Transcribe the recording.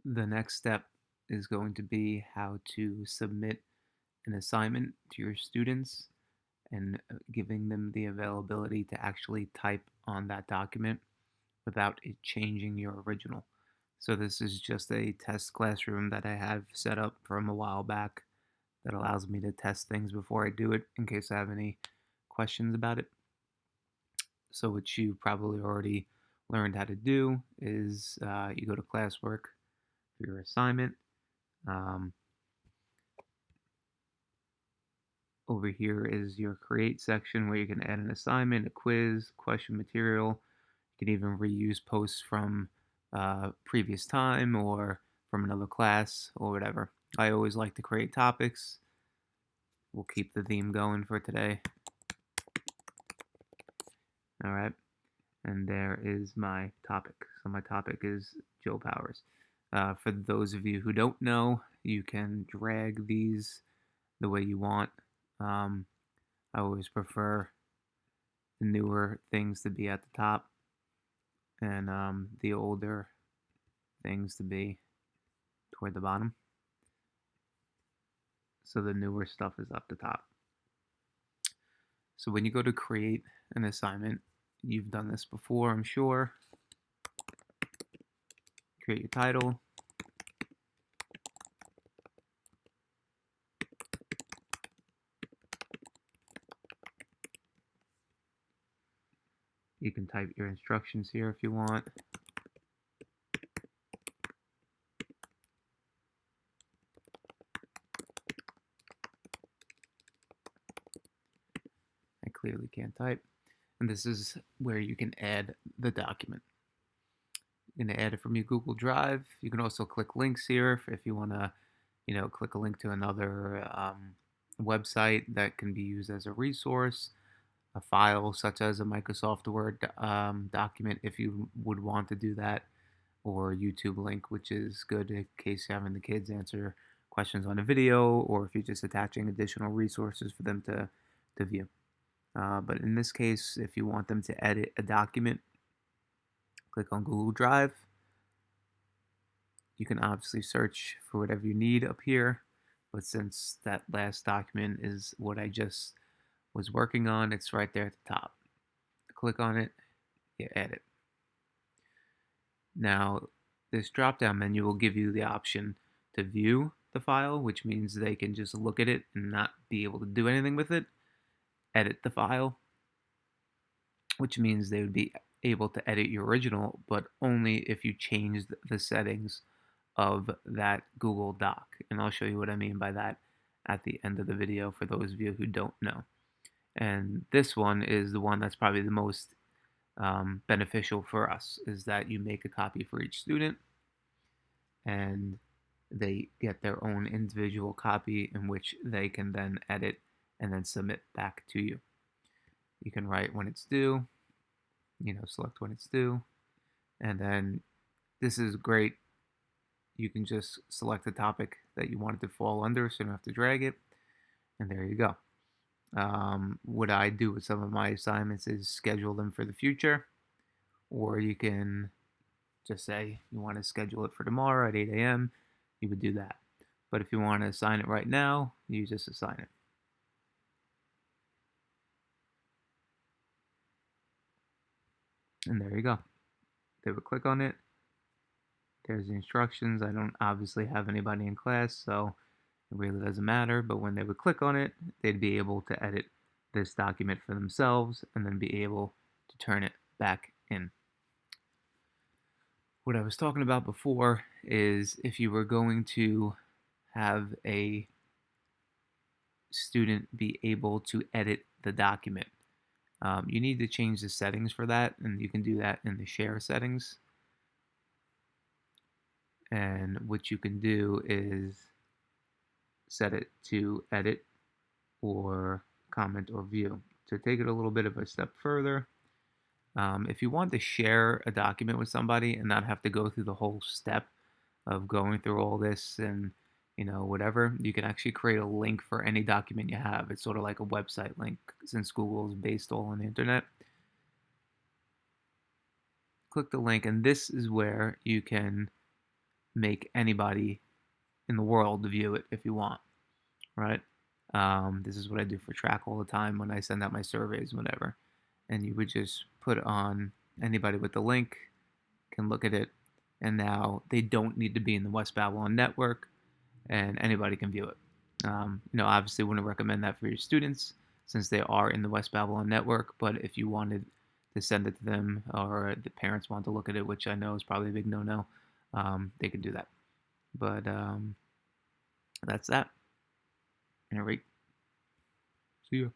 The next step is going to be how to submit an assignment to your students and giving them the availability to actually type on that document without it changing your original. So this is just a test classroom that I have set up from a while back that allows me to test things before I do it in case I have any questions about it. So what you probably already learned how to do is you go to classwork for your assignment. Um, Over here is your create section where you can add an assignment, a quiz, question material. You can even reuse posts from previous time or from another class or whatever. I always like to create topics. We'll keep the theme going for today. All right. And there is my topic. So my topic is Joe Powers. For those of you who don't know, you can drag these the way you want. Um, I always prefer the newer things to be at the top and the older things to be toward the bottom. So the newer stuff is up the top. So when you go to create an assignment, you've done this before, I'm sure. Create your title. You can type your instructions here if you want. I clearly can't type. And this is where you can add the document. You're going to add it from your Google Drive. You can also click links here if you want to, click a link to another website that can be used as a resource, a file such as a Microsoft Word document if you would want to do that, or a YouTube link, which is good in case you're having the kids answer questions on a video, or if you're just attaching additional resources for them to view. But in this case, if you want them to edit a document, click on Google Drive. You can obviously search for whatever you need up here, but since that last document is what I just was working on, it's right there at the top. Click on it, you edit. Now, this drop down menu will give you the option to view the file, which means they can just look at it and not be able to do anything with it. Edit the file, which means they would be able to edit your original, but only if you changed the settings of that Google Doc. And I'll show you what I mean by that at the end of the video for those of you who don't know. And this one is the one that's probably the most beneficial for us, is that you make a copy for each student and they get their own individual copy in which they can then edit and then submit back to you. You can write when it's due, select when it's due, and then this is great. You can just select the topic that you want it to fall under so you don't have to drag it, and there you go. What I do with some of my assignments is schedule them for the future, or you can just say you want to schedule it for tomorrow at 8 a.m. You would do that. But if you want to assign it right now, you just assign it. And there you go. They would click on it. There's the instructions. I don't obviously have anybody in class, so it really doesn't matter. But when they would click on it, they'd be able to edit this document for themselves and then be able to turn it back in. What I was talking about before is if you were going to have a student be able to edit the document, you need to change the settings for that, and you can do that in the share settings. And what you can do is set it to edit or comment or view. To take it a little bit of a step further, if you want to share a document with somebody and not have to go through the whole step of going through all this and whatever, you can actually create a link for any document you have. It's sort of like a website link since Google is based all on the internet. Click the link, and this is where you can make anybody in the world view it if you want, right? This is what I do for track all the time when I send out my surveys, whatever. And you would just put on anybody with the link can look at it, and now they don't need to be in the West Babylon network, and anybody can view it. Obviously, wouldn't recommend that for your students since they are in the West Babylon network. But if you wanted to send it to them, or the parents want to look at it, which I know is probably a big no-no, they could do that. But that's that. All right. See ya.